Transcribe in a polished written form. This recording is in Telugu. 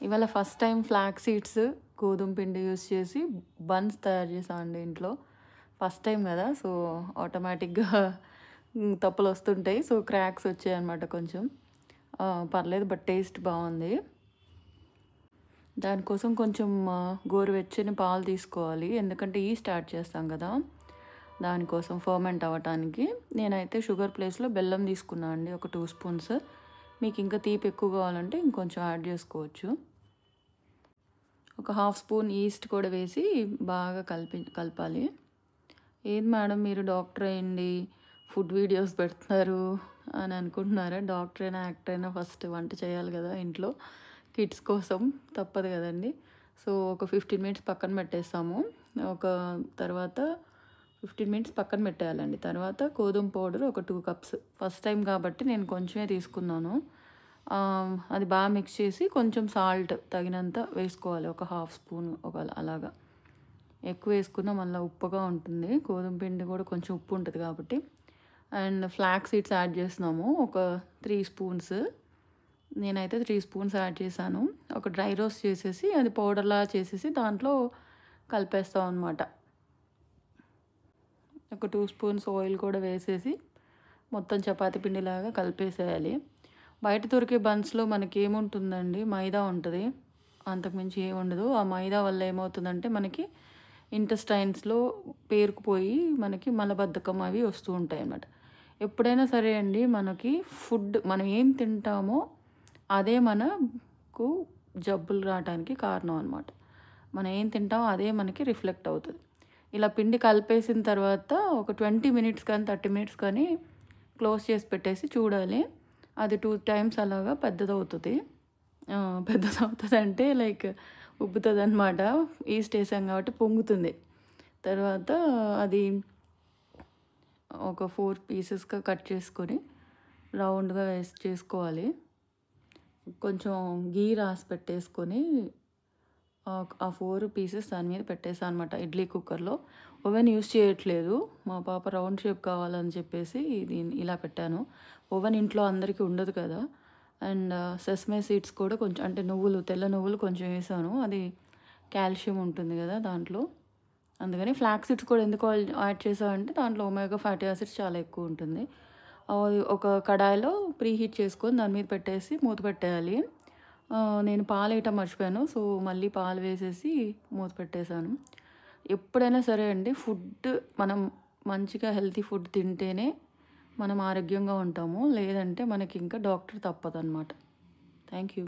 ఇవాళ ఫస్ట్ టైం ఫ్లాక్స్ సీడ్స్ గోధుమ పిండి యూస్ చేసి బన్స్ తయారు చేసామండి ఇంట్లో. ఫస్ట్ టైం కదా, సో ఆటోమేటిక్గా తప్పులు వస్తుంటాయి. సో క్రాక్స్ వచ్చాయన్నమాట కొంచెం. పర్లేదు, బట్ టేస్ట్ బాగుంది. దానికోసం కొంచెం గోరువెచ్చని పాలు తీసుకోవాలి, ఎందుకంటే ఈస్ట్ యాడ్ చేస్తాం కదా, దానికోసం ఫర్మెంట్ అవ్వటానికి. నేనైతే షుగర్ ప్లేస్లో బెల్లం తీసుకున్నాను అండి, ఒక 2 స్పూన్స్. మీకు ఇంకా తీపి ఎక్కువ కావాలంటే ఇంకొంచెం యాడ్ చేసుకోవచ్చు. ఒక 1/2 స్పూన్ ఈస్ట్ కూడా వేసి బాగా కలపాలి. ఏది మేడం మీరు డాక్టర్ అయ్యండి ఫుడ్ వీడియోస్ పెడుతున్నారు అని అనుకుంటున్నారా? డాక్టర్ అయినా యాక్టర్ అయినా ఫస్ట్ వంట చేయాలి కదా ఇంట్లో, కిడ్స్ కోసం తప్పదు కదండి. సో ఒక 15 మినిట్స్ పక్కన పెట్టేస్తాము. తర్వాత 15 మినిట్స్ పక్కన పెట్టేయాలండి. తర్వాత గోధుమ పౌడర్ ఒక 2 కప్స్. ఫస్ట్ టైం కాబట్టి నేను కొంచెమే తీసుకున్నాను. అది బాగా మిక్స్ చేసి కొంచెం సాల్ట్ తగినంత వేసుకోవాలి, ఒక 1/2 స్పూన్ అలాగా. ఎక్కువ వేసుకున్నా మళ్ళీ ఉప్పుగా ఉంటుంది, గోధుమ పిండి కూడా కొంచెం ఉప్పు ఉంటుంది కాబట్టి. అండ్ ఫ్లాక్స్ సీడ్స్ యాడ్ చేస్తున్నాము, ఒక 3 స్పూన్స్. నేనైతే 3 స్పూన్స్ యాడ్ చేశాను. ఒక డ్రై రోస్ట్ చేసేసి అది పౌడర్లా చేసేసి దాంట్లో కలిపేస్తాం అనమాట. ఒక 2 స్పూన్స్ ఆయిల్ కూడా వేసేసి మొత్తం చపాతీ పిండిలాగా కలిపేసేయాలి. బయట దొరికే బన్స్లో మనకి ఏముంటుందండి, మైదా ఉంటుంది, అంతకుమించి ఏమి ఉండదు. ఆ మైదా వల్ల ఏమవుతుందంటే మనకి ఇంటెస్టైన్స్లో పేరుకుపోయి మనకి మలబద్ధకం అవి వస్తూ ఉంటాయి అన్నమాట. ఎప్పుడైనా సరే అండి, మనకి ఫుడ్ మనం ఏం తింటామో అదే మనకు జబ్బులు రావడానికి కారణం అనమాట. మనం ఏం తింటామో అదే మనకి రిఫ్లెక్ట్ అవుతుంది. ఇలా పిండి కలిపేసిన తర్వాత ఒక 20 మినిట్స్ కానీ 30 మినిట్స్ కానీ క్లోజ్ చేసి పెట్టేసి చూడాలి. అది 2 టైమ్స్ అలాగా పెద్దదవుతుంది. అంటే లైక్ ఉబ్బుతుంది అనమాట. ఈస్ట్ వేసాం కాబట్టి పొంగుతుంది. తర్వాత అది ఒక 4 పీసెస్గా కట్ చేసుకొని రౌండ్గా చేసుకోవాలి. కొంచెం గీ రాసి పెట్టేసుకొని ఆ 4 పీసెస్ దాని మీద పెట్టేసాను అనమాట ఇడ్లీ కుక్కర్లో. ఓవెన్ యూస్ చేయట్లేదు, మా పాప రౌండ్ షేప్ కావాలని చెప్పేసి దీన్ని ఇలా పెట్టాను. ఓవెన్ ఇంట్లో అందరికీ ఉండదు కదా. అండ్ సెస్మే సీడ్స్ కూడా కొంచెం, అంటే నువ్వులు, తెల్ల నువ్వులు కొంచెం వేసాను, అది కాల్షియం ఉంటుంది కదా దాంట్లో. అందుకని ఫ్లాక్స్ సీడ్స్ కూడా ఎందుకు యాడ్ చేసామంటే దాంట్లో ఒమేగా ఫ్యాటీ యాసిడ్స్ చాలా ఎక్కువ ఉంటుంది. ఒక కడాయిలో ప్రీ హీట్ చేసుకొని దాని మీద పెట్టేసి మూత పెట్టేయాలి. నేను పాలు వేయటం మర్చిపోయాను, సో మళ్ళీ పాలు వేసేసి మూత పెట్టేశాను. ఎప్పుడైనా సరే అండి, ఫుడ్ మనం మంచిగా హెల్తీ ఫుడ్ తింటేనే మనం ఆరోగ్యంగా ఉంటాము, లేదంటే మనకి ఇంకా డాక్టర్ తప్పదన్నమాట. Thank you.